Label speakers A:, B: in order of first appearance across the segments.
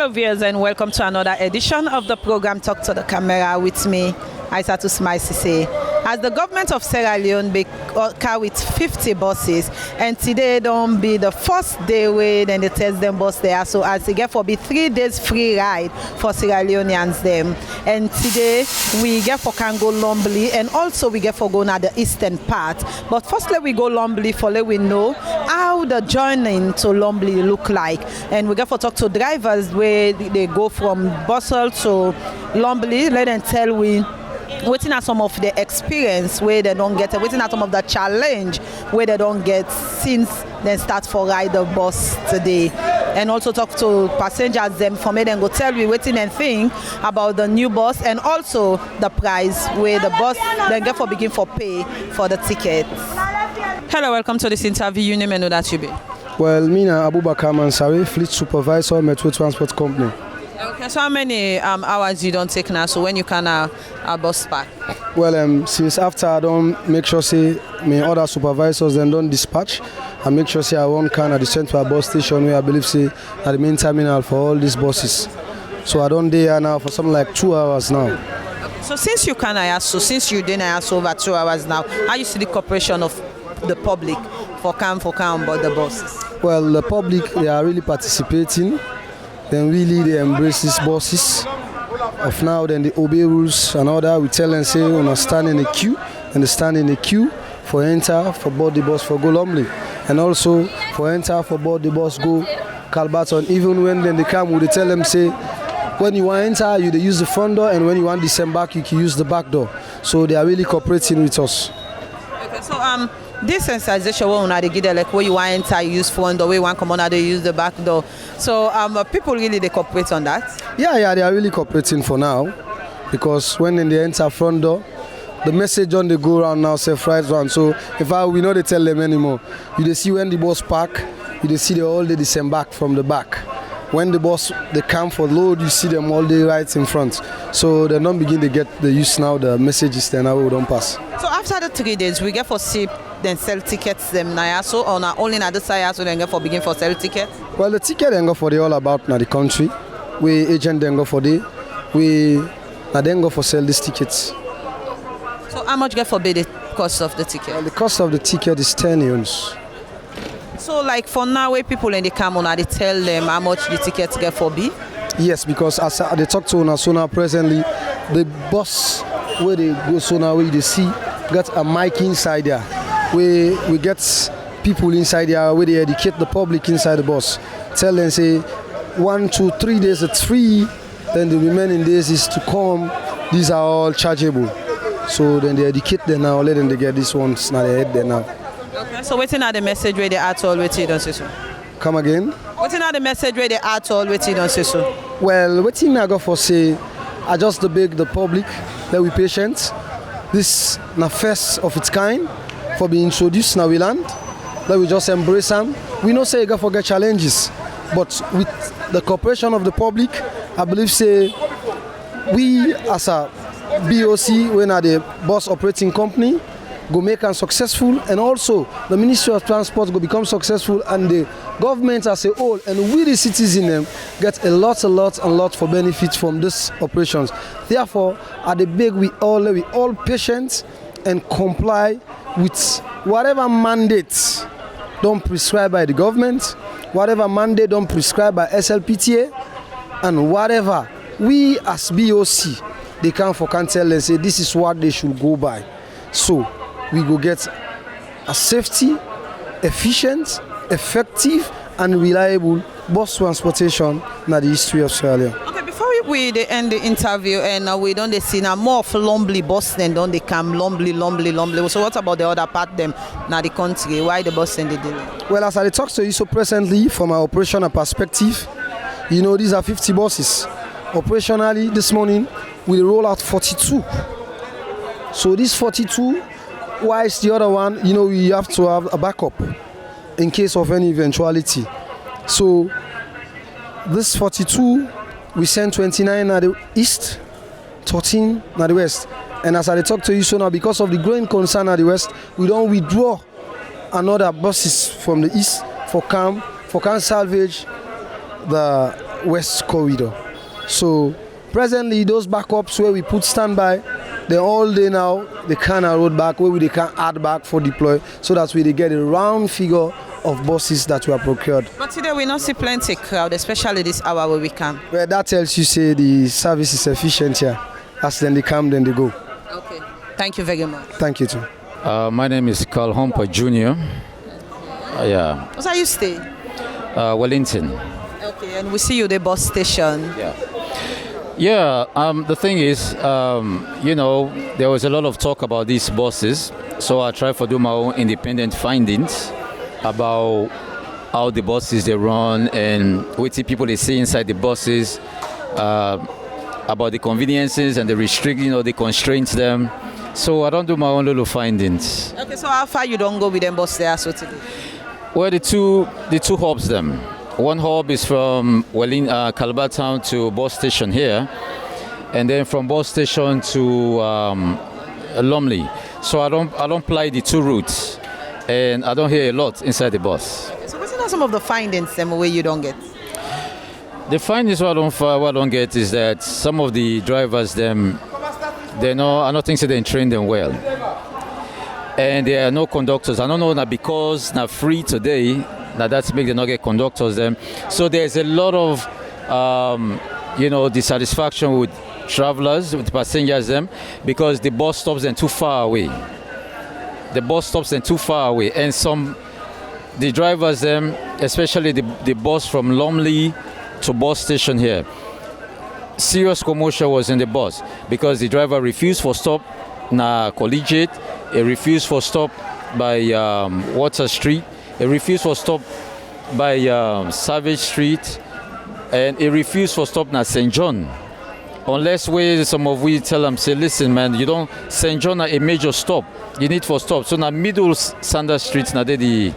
A: Hello viewers and welcome to another edition of the program Talk to the Camera with me, Isatu Smile Sesay. As the government of Sierra Leone be with 50 buses, and today don't be the first day where then they test them bus there, so as they get for be 3 days free ride for Sierra Leoneans them. And today we get for can go Lombly, and also we get for go now the eastern part. But firstly we go Lombly for let we know how the journey to Lombly look like, and we get for talk to drivers where they go from Bustle to Lombly. Let them tell we waiting at some of the experience where they don't get, waiting at some of the challenge where they don't get since they start for ride the bus today. And also talk to passengers them for me, then go tell you waiting and think about the new bus, and also the price where the bus then get for begin for pay for the tickets. Hello, welcome to this interview. You name and know that you be.
B: Well, Mina Abubakar Mansari, Fleet Supervisor, Metro Transport Company.
A: Okay, so how many hours you don't take now? So when you can bus back?
B: Well, since after I don't make sure say my other supervisors then don't dispatch, I make sure say I won't can at the central bus station where I believe say at the main terminal for all these buses. So I don't there now for something like 2 hours now.
A: Okay, so since you can since you didn't over 2 hours now, how you see the cooperation of the public for come about the buses?
B: Well, the public, they are really participating. Then really they embrace these buses. Of now, then they obey rules and all that. We tell them say we must stand in the queue, and they stand in the queue for enter, for board the bus, for go Lombly, and also for enter, for board the bus, go Calbaton. Even when then they come, we tell them say when you want to enter, you use the front door, and when you want to disembark, you can use the back door. So they are really cooperating with us.
A: Okay, so this sensitization when they give them like where you want to enter, you use front door, where you want to come on, they use the back door. So people really they cooperate on that? Yeah,
B: they are really cooperating for now, because when they enter front door, the message on the go around now say right one. So if we know they tell them anymore, you see when the bus park, you see they all they disembark from the back. When the bus they come for load, you see them all day right in front. So they don't begin to get the use now the messages then now we don't pass.
A: So after the 3 days we get for see then sell tickets them now, so or not only na the side, so then get for begin for sell tickets?
B: Well, the ticket then go for the all about now the country. We agent then go for the then go for sell these tickets.
A: So how much get for be the cost of the ticket?
B: Well, the cost of the ticket is 10 euros.
A: So like for now where people in the come on, they tell them how much the tickets get for be?
B: Yes, because as they talk to us so now presently, the bus where they go so now where they see got a mic inside there. We get people inside there where they educate the public inside the bus. Tell them say 1, 2, 3 days it's free, then the remaining days is to come. These are all chargeable. So then they educate them now, let them they get these ones now they head there now.
A: Okay, so waiting at the message where they at all waiting don't say so.
B: Come again?
A: Waiting at the message where they at all waiting don't say so.
B: Well, waiting I go for say I just beg the public that we patient. This na first of its kind for being introduced now we land. That we just embrace them. We know say you got forget challenges, but with the cooperation of the public, I believe say we as a BOC, when are the bus operating company, go make them successful, and also the Ministry of Transport go become successful, and the government as a whole, and we the citizens them get a lot for benefits from these operations. Therefore, at the big we all patient and comply with whatever mandates don't prescribe by the government, whatever mandate don't prescribe by SLPTA, and whatever we as BOC they can tell and say this is what they should go by. So we go get a safety, efficient, effective, and reliable bus transportation in the history of Sierra Leone.
A: Okay, before we end the interview, and we don't see now more of Lombly bus than don't they come Lombly. So what about the other part them now the country? Why the bus and the delay?
B: Well, as I talk to you so presently from our operational perspective, you know these are 50 buses. Operationally this morning we roll out 42. So these 42. Whilst the other one, you know, we have to have a backup in case of any eventuality. So this 42, we send 29 at the east, 13 at the west. And as I talk to you so now, because of the growing concern at the west, we don't withdraw another buses from the east for can salvage the west corridor. So presently those backups where we put standby, they're all day now. They can road back where they can add back for deploy, so that we get a round figure of buses that were procured.
A: But today we not see plenty crowd, especially this hour where we come.
B: Well, that tells you say the service is efficient here. As then they come, then they go.
A: Okay. Thank you very much.
B: Thank you too.
C: My name is Carl Humper Jr. Yeah.
A: Where you stay?
C: Wellington.
A: Okay, and we see you the bus station.
C: Yeah. Yeah, the thing is, there was a lot of talk about these buses, so I tried to do my own independent findings about how the buses they run and what the people they see inside the buses, about the conveniences and the the constraints them. So I don't do my own little findings.
A: Okay, so how far you don't go with them bus there so today?
C: Well, the two hubs them. One hub is from Calabar Town to bus station here, and then from bus station to Lumley. So I don't ply the two routes, and I don't hear a lot inside the bus.
A: So what are some of the findings them where you don't get?
C: The findings what I don't get is that some of the drivers I don't think so they train them well, and there are no conductors. I don't know that because now free today. Now that's make them not get conductors them. So there's a lot of dissatisfaction with travelers, with passengers them, because the bus stops them too far away. The bus stops them too far away, and the drivers them, especially the bus from Lumley to bus station here. Serious commotion was in the bus because the driver refused for stop na Collegiate, he refused for stop by Water Street. He refused for stop by Savage Street, and he refused for stop na St. John. Unless some of we tell them, say, listen, man, you don't St. John a major stop. You need for stop. So now Middle Sanders Street, now the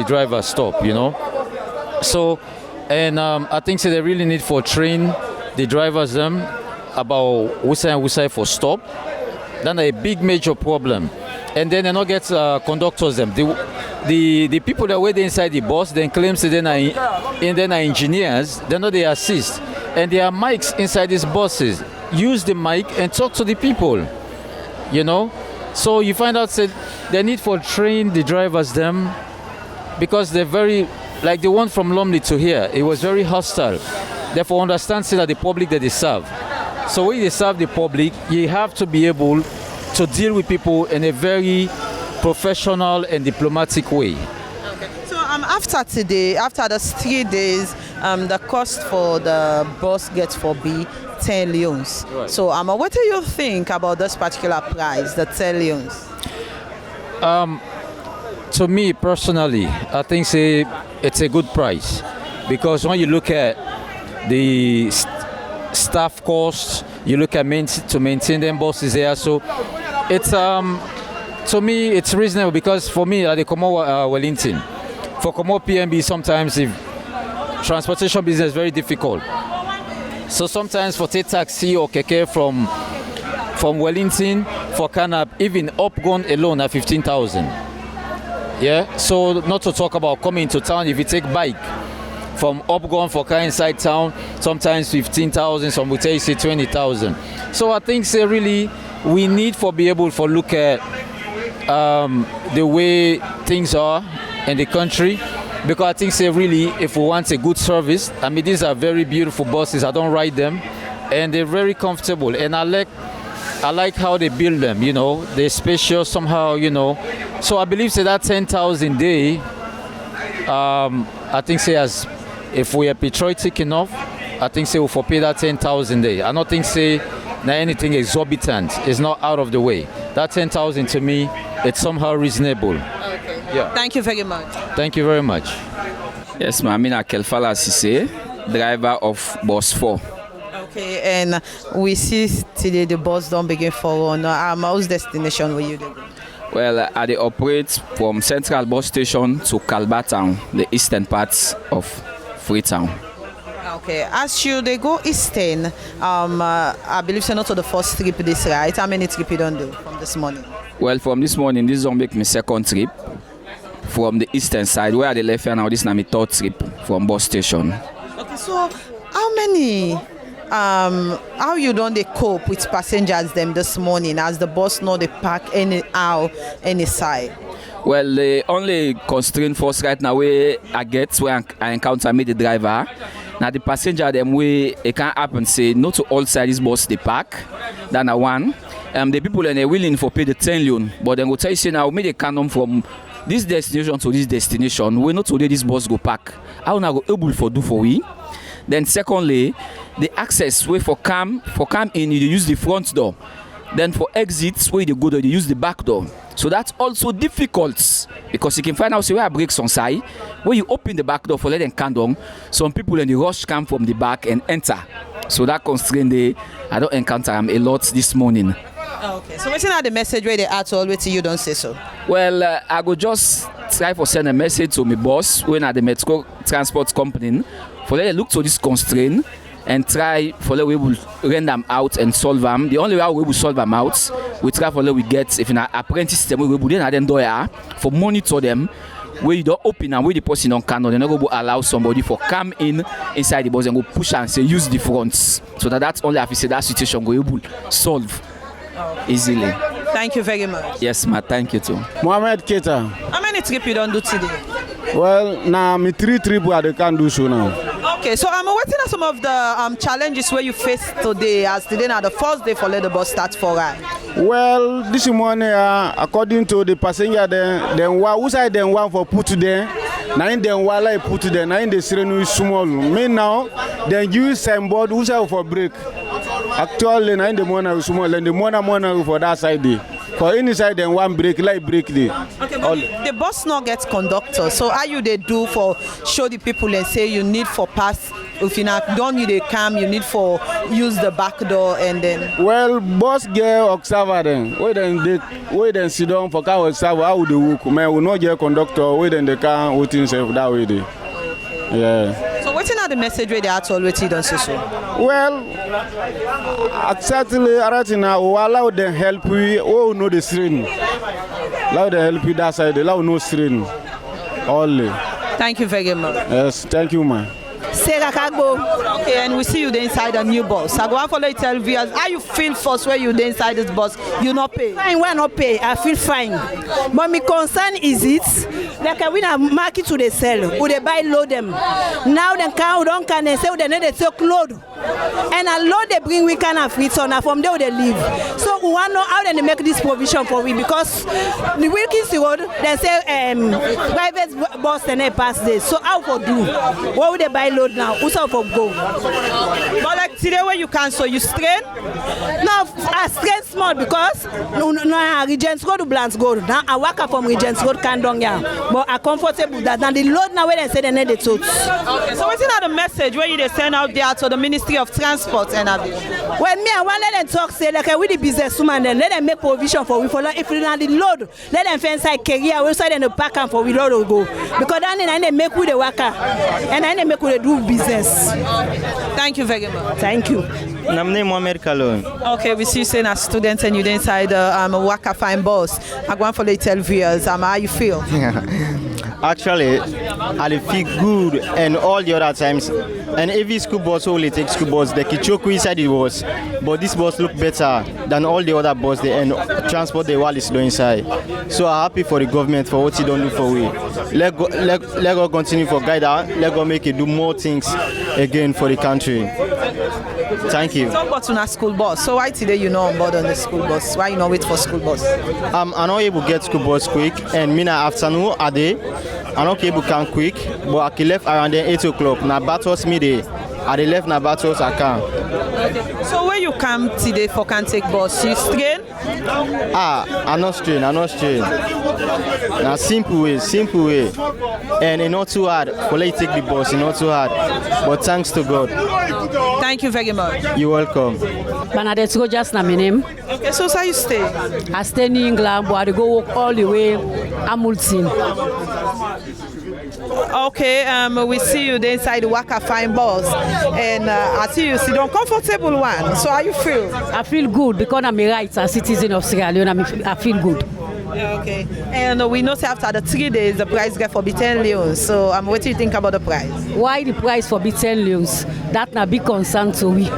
C: driver stop, So, and I think so they really need for train the drivers them about Wusai for stop. That's a big major problem. And then they not get conductors them. The people that wait inside the bus then claims that they're engineers. They know they assist, and there are mics inside these buses. Use the mic and talk to the people. So you find out that they need for train the drivers them, because they're very like the one from Lumley to here. It was very hostile. Therefore, understand that the public that they serve. So when they serve the public, you have to be able to deal with people in a very professional and diplomatic way.
A: Okay. So after today, after those 3 days, the cost for the bus gets for be 10 leones. Right. So what do you think about this particular price, the 10 leones?
C: To me personally, I think it's a good price, because when you look at the staff costs, you look at to maintain them buses there, so it's to me it's reasonable, because for me they come out Wellington, for come out PNB sometimes if transportation business is very difficult. So sometimes for take taxi or keke from Wellington for Canap, even upgone alone at 15,000. Yeah. So not to talk about coming to town, if you take bike from upgone for car inside town, sometimes 15,000, some will tell you say 20,000. So I think really we need for be able to look at the way things are in the country, because I think really if we want a good service, I mean these are very beautiful buses. I don't ride them, and they're very comfortable, and I like how they build them. They're spacious somehow. So I believe that 10,000 day. I think as if we are patriotic enough, I think we'll for pay that 10,000 day. I don't think anything exorbitant is not out of the way. That 10,000 to me, it's somehow reasonable.
A: Okay.
C: Yeah.
A: Thank you very much.
C: Thank you very much.
D: Yes, ma'am. I'm Kelfala Sesay, driver of bus 4.
A: Okay, and we see today the bus don't begin for on. Whose destination will you do?
D: Well, I operate from Central Bus Station to Calabar Town, the eastern parts of Freetown.
A: Okay, as you they go eastern, I believe so not to the first trip this right. How many trips you don't do from this morning?
D: Well, from this morning, this will make my second trip from the eastern side. Where they left here now, this is my third trip from bus station.
A: Okay, so how you don't they cope with passengers them this morning as the bus know they park any side?
D: Well, the only constraint force right now where I encounter me the driver. Now the passenger them way it can't happen say not to all sides bus they park. Then one. The people and they're willing for pay the 10 loan, but then go tell you say now me they come from this destination to this destination. We not today this bus go park. How now go able for do for we? Then secondly, the access way for come in you use the front door. Then for exits where they go there, they use the back door. So that's also difficult because you can find out say where brakes on side. When you open the back door for let them come down, some people in the rush come from the back and enter. So that constraint I don't encounter a lot this morning.
A: Okay. So what's not the message where they are to always you don't say so?
D: Well, I go just try for send a message to my boss when at the Metro Transport Company for let them look to this constraint and try for let we will rent them out and solve them. The only way we will solve them out, we try for let we get if an apprentice system we will then at them door for monitor them. Where you don't open and where the person don't can, they're not going to allow somebody for come inside the bus and go push and say use the fronts. So that's only if you say that situation go able solve easily.
A: Thank you very much.
D: Yes, ma. Thank you too.
E: Mohammed Keita.
A: How many trips you don't do today?
E: Well, now me 3 trips where they can do so now.
A: Okay, so I'm waiting on some of the challenges where you face today, as today now the first day for let the bus start for ride.
E: Well, this morning, according to the passenger, then who side then one for put there. Now in them while I put there, now in the siren small. Me now, then use same board who side for break. Actually, now in the morning small, and the morning for that side day. For inside then one break, like break day.
A: Okay, but the bus not gets conductor. So how you they do for show the people and say you need for pass? If you not done, you they come. You need for use the back door and then.
E: Well, bus get observer then. Wait then sit down for car observer. How would they work? Man, we not get conductor. Wait then they can waiting safe that way they. Yeah.
A: So what's not the message where they are to already don't say so?
E: Well, exactly right now, we allow them help we. Oh no, the strain. Allow them help you that side. Allow no strain. Only.
A: Thank you very much.
E: Yes, thank you, man.
A: Okay, and we see you there inside a new bus. I go and follow you tell viewers how you feel first when you there inside this bus. You not pay.
F: Fine, when not pay, I feel fine. But my concern is it like we na market to the sell, would they buy load them? Now they can they say they need to take load. And a load they bring we can have Freetown and from there they leave. So we want to know how they make this provision for we because the Wilkins Road they say private bus and they pass this. So how for do? What would they buy load now? Who's out for go?
A: But like today when you cancel, you strain?
F: No, I strain small because no Regents go to Blanche go. Now I Waka from Regents Road can down here. But I comfortable with that. Now the load now when they say they need the totes.
A: Okay, so what's not the message where you they send out there to the Ministry of Transport and everything?
F: Well, me I want let them talk say like with the businesswoman then let them make provision for we for if we not the load, let them fence like career we side and the pack and for we load will go. Because then they make with the Waka and then they make with the do business.
A: Thank you very much.
F: Thank you.
G: I'm named Mohammed Kalon.
A: Okay, we see you saying as students and you're inside the Waka fine bus. I go and follow you tell viewers how you feel.
G: Actually, I feel good and all the other times. And every school bus only takes school bus. The Kichoku inside it was, but this bus look better than all the other bus and transport the wall is doing inside. So I'm happy for the government for what he don't do for we. Let go continue for guide. Let go make it do more things again for the country. Thank you.
A: Talk about a school bus. So why today you know on board on the school bus? Why you not wait for school bus?
G: I'm not able to get school bus quick, and me na afternoon a day. I'm not able to come quick, but I can left around 8 o'clock. Na battles me day. I left na battles I can.
A: Okay. So when you come today for can take bus, you strain?
G: I'm not strain. Na simple way. And it's not too hard. For let you take the bus, it's not too hard. But thanks to God.
A: Thank you very much.
G: You're welcome.
H: Bernadette go just na my name.
A: Okay, so how you stay?
H: I stay in England, but I go walk all the way Hamilton.
A: Okay, we see you there inside the Waka fine bus, and I see you sit on comfortable one. So how you feel?
H: I feel good because I'm a right a citizen of Sierra Leone. I feel good.
A: Okay. And we know say after the 3 days, the price get for be 10 Leone. So what do you think about the price?
H: Why the price for be 10 Leones? That na big concern to we.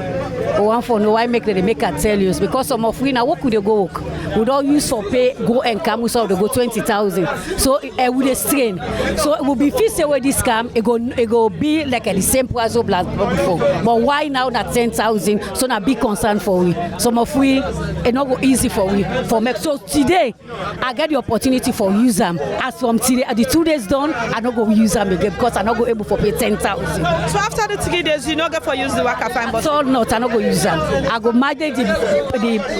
H: We want for know why make they make at 10 Leones, because some of we now work with the go work. We don't use for pay go and come, we saw they go 20,000. So with a strain. So it will be fixed away this scam. It go be like at the same price of last before. But why now that 10,000? So na big concern for we. Some of we it not go easy for we for make. So today I get the opportunity for use them. As from today, the 2 days done, I not go use them again because I not go able for pay 10,000.
A: So after the 3 days, you not get for use the Waka fine bus?
H: So not, I not go use them. I go manage the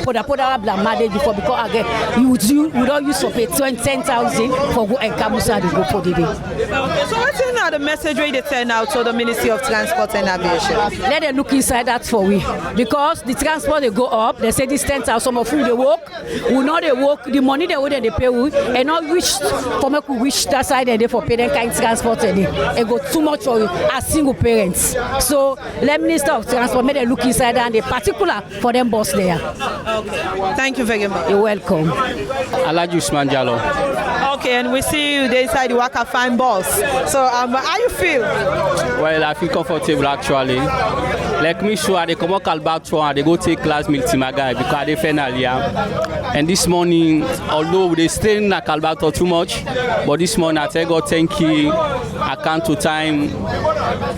H: poda manage before because I get you don't use for pay 10,000 for go and come inside go for the day.
A: Okay. So what's in now the message where they send out to the Ministry of Transport and Aviation?
H: Let them look inside that for we, because the transport they go up. They say this 10,000 some of who they work, we know they work. The money they would they pay we and not reach for me to reach that side and they for pay them kind of transport and it go too much for as single parents. So let Minister of Transport make them look inside and they particular for them bus there.
A: Okay. Thank you very much.
H: You're welcome.
I: Isatu Smile Sesay.
A: Okay, and we see you there inside the Waka fine bus. So how you feel?
I: Well, I feel comfortable actually. Like me sure they come out back to they go take class multimagai because they final year. And this morning, although they stay in Kalbato too much, but this morning I tell God thank you, I come to time,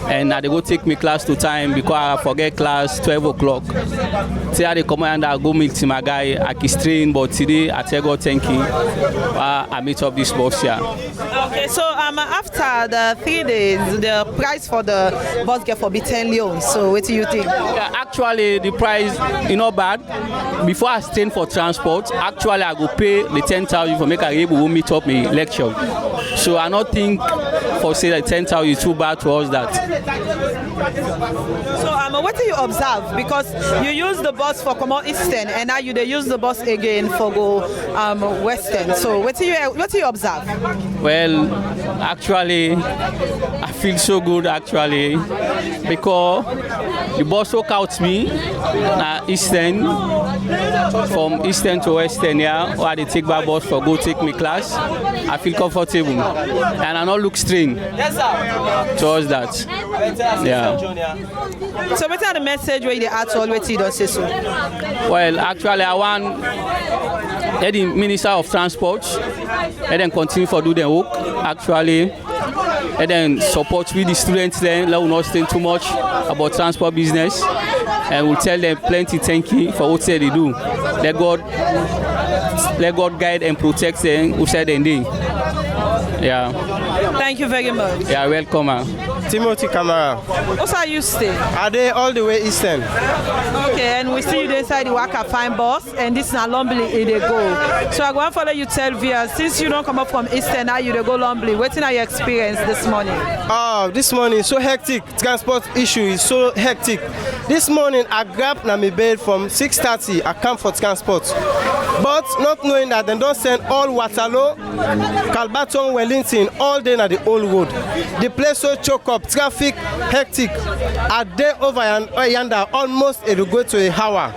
I: and they go take me class to time because I forget class 12 o'clock. Say they come and I go multimagai, I can strain, but today I tell God thank you, I meet up this bus here.
A: Okay, so after the 3 days, the price for the bus get for be 10 Leone. So what do you think?
I: Yeah, actually, the price is not bad. Before I stand for transport, actually I go pay the 10,000 for make a able to meet up my lecture. So I don't think for say that 10,000 is too bad towards that.
A: So what do you observe? Because you use the bus for come out Eastern and now they use the bus again for go Western. So what do you observe?
I: Well, actually, I feel so good actually because the bus took out me Eastern from Eastern to Western, yeah, or they take my bus for go take me class. I feel comfortable and I not look strained towards that. Yeah.
A: So what's the message where they ask all what you don't say so?
I: Well, actually, I want the Minister of Transport and then continue for do their work actually, and then support with the students then let us not stay too much about transport business, and we'll tell them plenty thank you for what they do. Let God guide and protect them who said they did. Yeah.
A: Thank you very much.
I: Yeah, welcome.
G: Timothy Camara.
A: Also, you stay?
G: Are they all the way Eastern?
A: Okay, and we see you inside the Waka fine bus, and this is not Lumbly they go. So I want to follow you tell viewers, since you don't come up from Eastern, now you they go Lumbly. What is your experience this morning?
G: Oh, this morning is so hectic. Transport issue is so hectic. This morning I grabbed my bed from 6:30. I come for transport, but not knowing that they don't send all Waterloo, Kalbaton, Wellington, all day at the old road. The place so choke up, traffic hectic. A day over and yonder almost it will go to a hour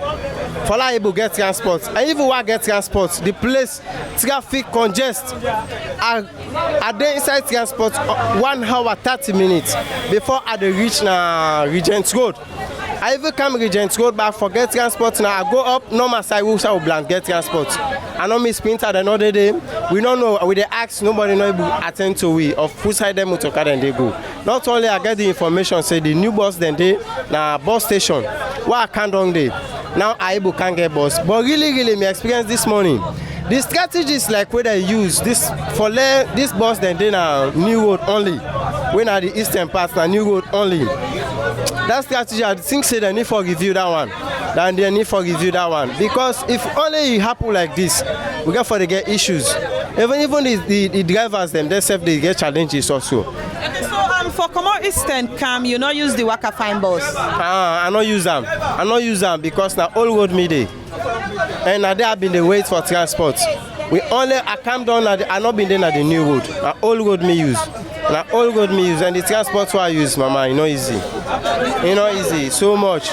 G: for like able get transport. And even when I get transport, the place traffic congest. A day inside transport 1 hour 30 minutes before I reach na Regent Road. I even come Regent Road back for get transport now. I go up normal side will get transport. I know me sprinter another day. We don't know. We they ask nobody know able attend to we of who side them motor car then they go. Not only I get the information say the new bus then they na bus station where I can't down there. Now I able can get bus. But really my experience this morning. The strategy is like where they use this for this bus then they na new road only. When at the eastern part na new road only. That strategy, I think say they need for review that one. Then they need for review that one. Because if only it happen like this, we get for they get issues. Even the drivers themselves they get challenges also.
A: Okay, so for Comot Eastern Cam, you not use the Waka fine bus?
G: I not use them. I not use them because now all road me day. And now they have been the wait for transport. I come down I not been there at the new road. All road me use. Now all good me use and the transport I use, mama, you know easy. You know easy, so much.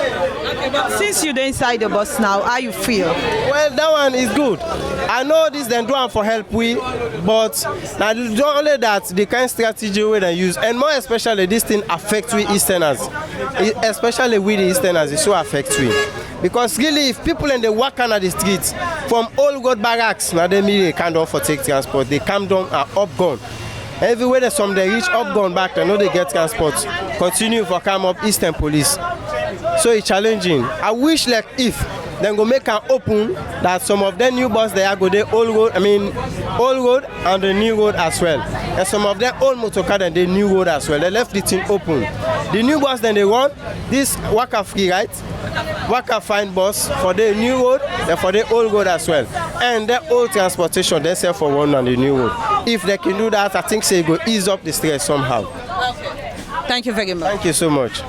A: Since you're inside the bus now, how you feel?
G: Well, that one is good. I know this then do one for help we, but now not only that the kind of strategy we they use, and more especially this thing affects we Easterners, especially we the Easterners, it so affects we. Because really, if people in the Waka on the streets from Old God Barracks, now they can't offer take transport, they come down and up gone. Everywhere there's some they reach up gone back, they know they get transport. Continue for come up Eastern Police. So it's challenging. I wish like if then go make an open that some of the new bus they are go the old road, old road and the new road as well. And some of them old motorcar and the new road as well. They left the thing open. The new bus then they run this Waka free, right? Waka fine bus for the new road and for the old road as well. And the old transportation they sell for one on the new road. If they can do that, I think they go ease up the stress somehow.
A: Thank you very much.
G: Thank you so much.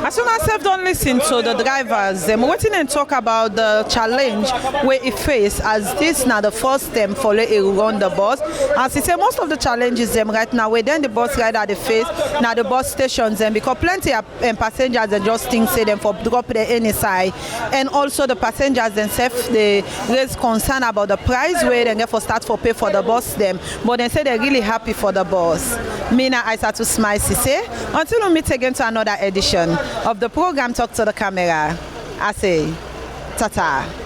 A: As soon as I've done listen to the drivers, I'm waiting and talk about the challenge where it face as this now the first time for it run the bus. As he say most of the challenges them right now where then the bus rider at the face now the bus stations them because plenty of passengers and just think say them for drop the any side and also the passengers themselves they raise concern about the price where they get for start for pay for the bus them but they say they're really happy for the bus. Mina Isatu Smile Sesay. Until we meet again to another edition of the program Talk to the Camera, I say, ta-ta.